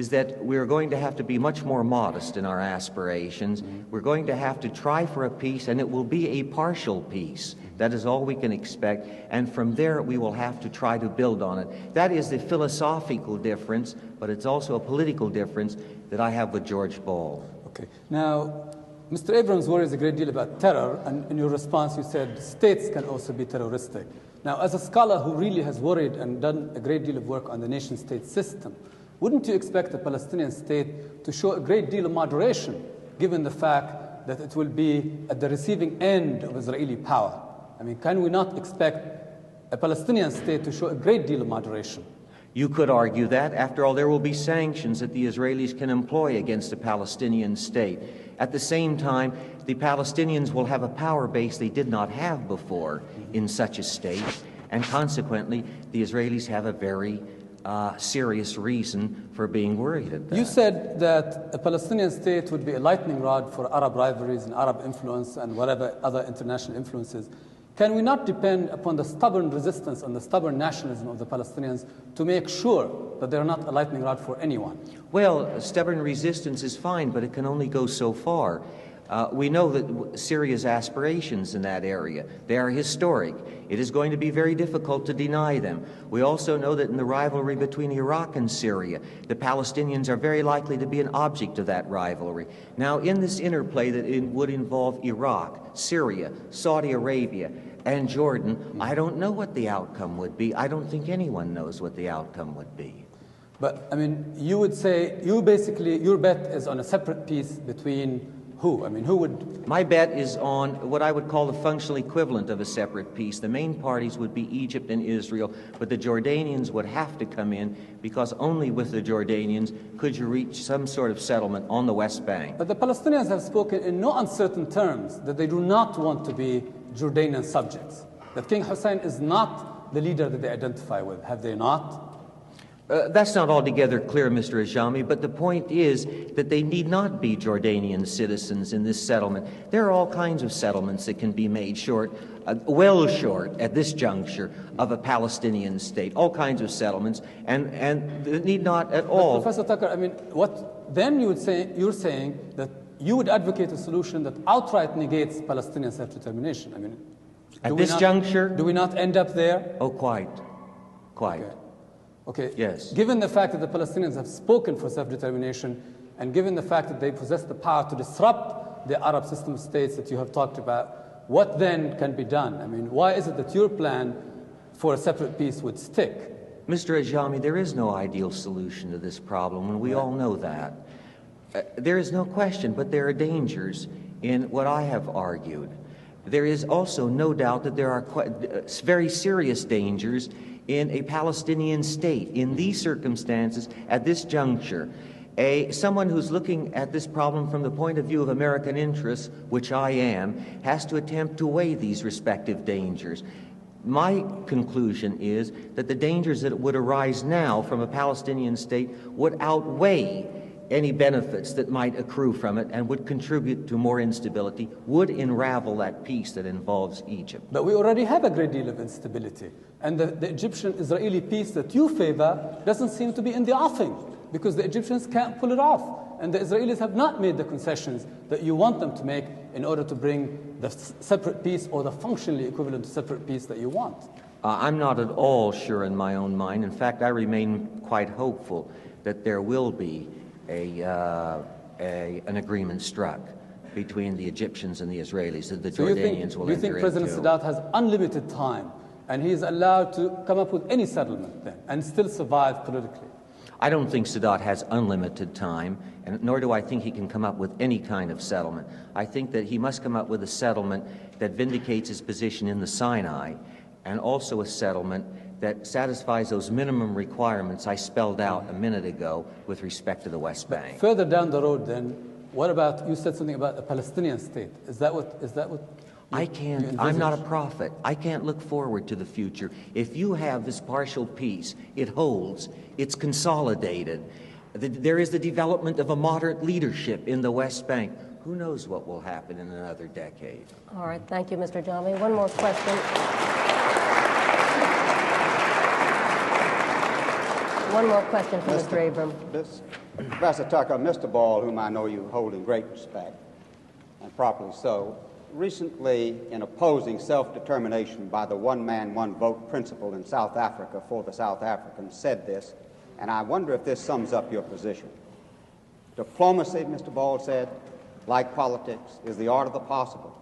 that we're going to have to be much more modest in our aspirations. We're going to have to try for a peace, and it will be a partial peace. That is all we can expect, and from there we will have to try to build on it. That is the philosophical difference, but it's also a political difference that I have with George Ball. Okay. Now, Mr. Abrams worries a great deal about terror, and in your response you said states can also be terroristic. Now, as a scholar who really has worried and done a great deal of work on the nation-state system, wouldn't you expect the Palestinian state to show a great deal of moderation, given the fact that it will be at the receiving end of Israeli power? I mean, can we not expect a Palestinian state to show a great deal of moderation? You could argue that. After all, there will be sanctions that the Israelis can employ against the Palestinian state. At the same time, the Palestinians will have a power base they did not have before in such a state, and consequently, the Israelis have a very serious reason for being worried at that. You said that a Palestinian state would be a lightning rod for Arab rivalries and Arab influence and whatever other international influences. Can we not depend upon the stubborn resistance and the stubborn nationalism of the Palestinians to make sure that they're not a lightning rod for anyone? Well, stubborn resistance is fine, but it can only go so far. We know that Syria's aspirations in that area, they are historic. It is going to be very difficult to deny them. We also know that in the rivalry between Iraq and Syria, the Palestinians are very likely to be an object of that rivalry. Now, in this interplay that it would involve Iraq, Syria, Saudi Arabia, and Jordan, I don't know what the outcome would be. I don't think anyone knows what the outcome would be. But, I mean, you would say, your bet is on a separate peace between who? I mean, who would? My bet is on what I would call the functional equivalent of a separate peace. The main parties would be Egypt and Israel, but the Jordanians would have to come in because only with the Jordanians could you reach some sort of settlement on the West Bank. But the Palestinians have spoken in no uncertain terms that they do not want to be Jordanian subjects, that King Hussein is not the leader that they identify with. Have they not? That's not altogether clear, Mr. Ajami, but the point is that they need not be Jordanian citizens in this settlement. There are all kinds of settlements that can be made short, well short at this juncture of a Palestinian state, all kinds of settlements, and they need not at all. But Professor Tucker, I mean, what then you would say, you're saying that you would advocate a solution that outright negates Palestinian self-determination. I mean, at this juncture? Do we not end up there? Oh, quite. Okay. Yes. Given the fact that the Palestinians have spoken for self-determination, and given the fact that they possess the power to disrupt the Arab system of states that you have talked about, what then can be done? I mean, why is it that your plan for a separate peace would stick? Mr. Ajami, there is no ideal solution to this problem, and we all know that. There is no question, but there are dangers in what I have argued. There is also no doubt that there are very serious dangers in a Palestinian state. In these circumstances, at this juncture, someone who's looking at this problem from the point of view of American interests, which I am, has to attempt to weigh these respective dangers. My conclusion is that the dangers that would arise now from a Palestinian state would outweigh any benefits that might accrue from it and would contribute to more instability, would unravel that peace that involves Egypt. But we already have a great deal of instability. And the Egyptian-Israeli peace that you favor doesn't seem to be in the offing because the Egyptians can't pull it off. And the Israelis have not made the concessions that you want them to make in order to bring the separate peace or the functionally equivalent to separate peace that you want? I'm not at all sure in my own mind. In fact, I remain quite hopeful that there will be an agreement struck between the Egyptians and the Israelis, that the Jordanians will enter into. Do you think President Sadat has unlimited time and he is allowed to come up with any settlement then and still survive politically? I don't think Sadat has unlimited time, and nor do I think he can come up with any kind of settlement. I think that he must come up with a settlement that vindicates his position in the Sinai, and also a settlement that satisfies those minimum requirements I spelled out a minute ago with respect to the West Bank. But further down the road then, what about, you said something about a Palestinian state. Is that what I'm not a prophet. I can't look forward to the future. If you have this partial peace, it holds, it's consolidated. There is the development of a moderate leadership in the West Bank. Who knows what will happen in another decade? All right, thank you, Mr. Ajami. One more question. One more question for Mr. Abram. Professor Tucker, Mr. Ball, whom I know you hold in great respect, and properly so, recently, in opposing self-determination by the one-man, one-vote principle in South Africa for the South Africans, said this, and I wonder if this sums up your position. Diplomacy, Mr. Ball said, like politics, is the art of the possible.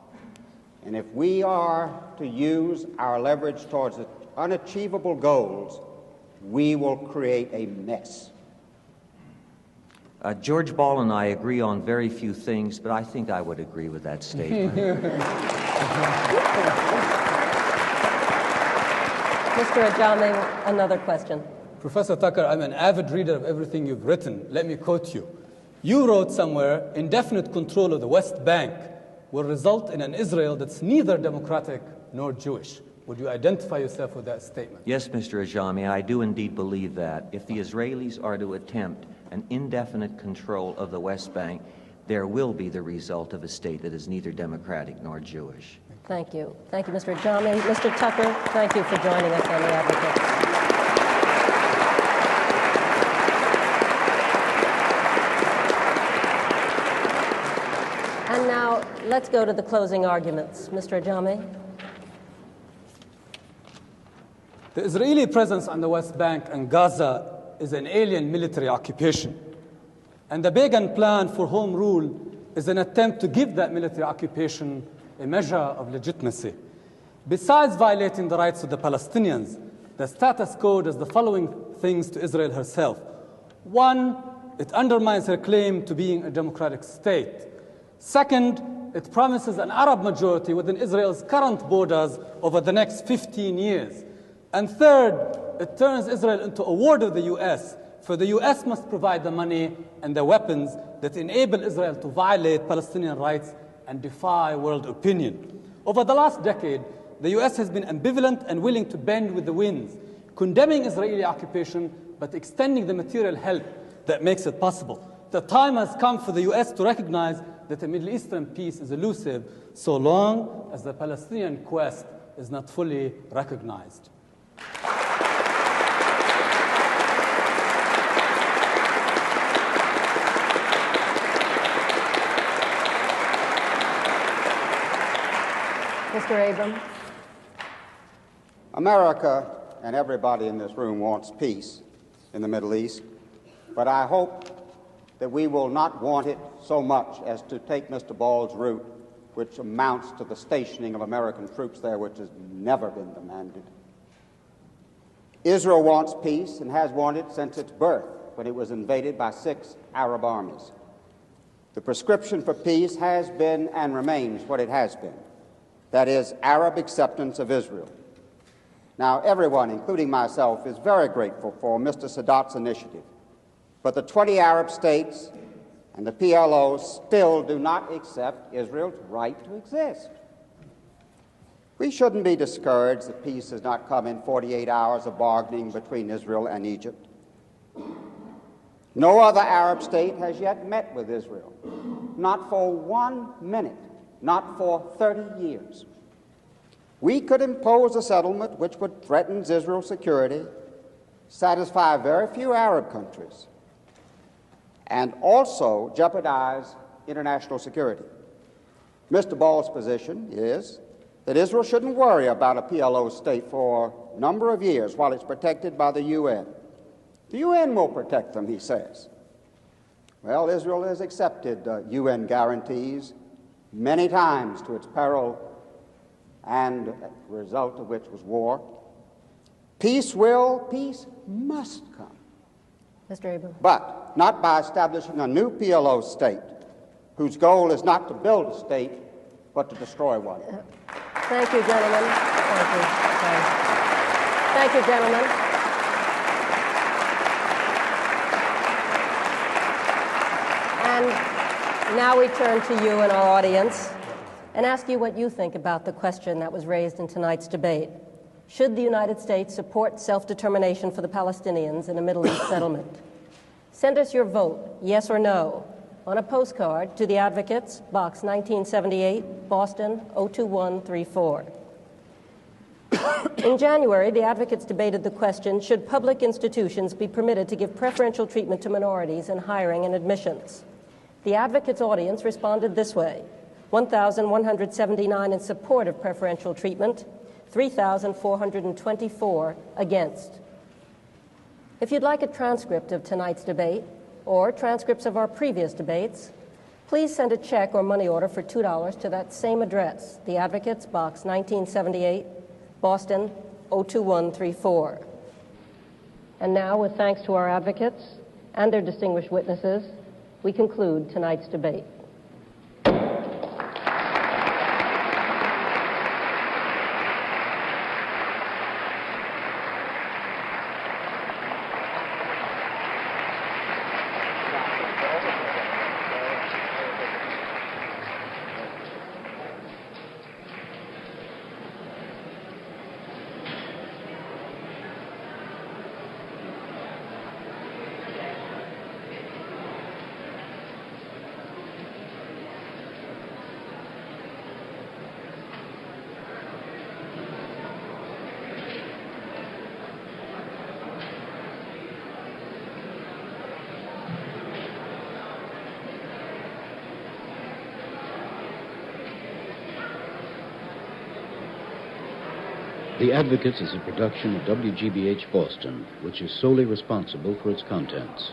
And if we are to use our leverage towards unachievable goals, we will create a mess. George Ball and I agree on very few things, but I think I would agree with that statement. Mr. Ajami, another question. Professor Tucker, I'm an avid reader of everything you've written. Let me quote you. You wrote somewhere, indefinite control of the West Bank will result in an Israel that's neither democratic nor Jewish. Would you identify yourself with that statement? Yes, Mr. Ajami, I do indeed believe that. If the Israelis are to attempt an indefinite control of the West Bank, there will be the result of a state that is neither democratic nor Jewish. Thank you. Thank you, Mr. Ajami. Mr. Tucker, thank you for joining us on The Advocate. And now, let's go to the closing arguments. Mr. Ajami. The Israeli presence on the West Bank and Gaza is an alien military occupation. And the Begin plan for home rule is an attempt to give that military occupation a measure of legitimacy. Besides violating the rights of the Palestinians, the status quo does the following things to Israel herself. One, it undermines her claim to being a democratic state. Second, it promises an Arab majority within Israel's current borders over the next 15 years. And third, it turns Israel into a ward of the U.S., for the U.S. must provide the money and the weapons that enable Israel to violate Palestinian rights and defy world opinion. Over the last decade, the U.S. has been ambivalent and willing to bend with the winds, condemning Israeli occupation, but extending the material help that makes it possible. The time has come for the U.S. to recognize that the Middle Eastern peace is elusive so long as the Palestinian quest is not fully recognized. Mr. Abram. America and everybody in this room wants peace in the Middle East, but I hope that we will not want it so much as to take Mr. Ball's route, which amounts to the stationing of American troops there, which has never been demanded. Israel wants peace and has wanted since its birth, when it was invaded by 6 Arab armies. The prescription for peace has been and remains what it has been. That is, Arab acceptance of Israel. Now, everyone, including myself, is very grateful for Mr. Sadat's initiative, but the 20 Arab states and the PLO still do not accept Israel's right to exist. We shouldn't be discouraged that peace has not come in 48 hours of bargaining between Israel and Egypt. No other Arab state has yet met with Israel, not for 1 minute, not for 30 years. We could impose a settlement which would threaten Israel's security, satisfy very few Arab countries, and also jeopardize international security. Mr. Ball's position is that Israel shouldn't worry about a PLO state for a number of years while it's protected by the UN. The UN will protect them, he says. Well, Israel has accepted UN guarantees many times to its peril, and the result of which was war. Peace must come. Mr. Abram. But not by establishing a new PLO state whose goal is not to build a state, but to destroy one. Thank you, gentlemen. Thank you. Thank you, gentlemen. And now we turn to you and our audience and ask you what you think about the question that was raised in tonight's debate. Should the United States support self-determination for the Palestinians in a Middle East settlement? Send us your vote, yes or no, on a postcard to the Advocates, Box 1978, Boston 02134. In January, the Advocates debated the question, should public institutions be permitted to give preferential treatment to minorities in hiring and admissions? The Advocates audience responded this way: 1,179 in support of preferential treatment, 3,424 against. If you'd like a transcript of tonight's debate or transcripts of our previous debates, please send a check or money order for $2 to that same address, the Advocates, Box 1978, Boston 02134. And now, with thanks to our advocates and their distinguished witnesses, we conclude tonight's debate. The Advocates is a production of WGBH Boston, which is solely responsible for its contents.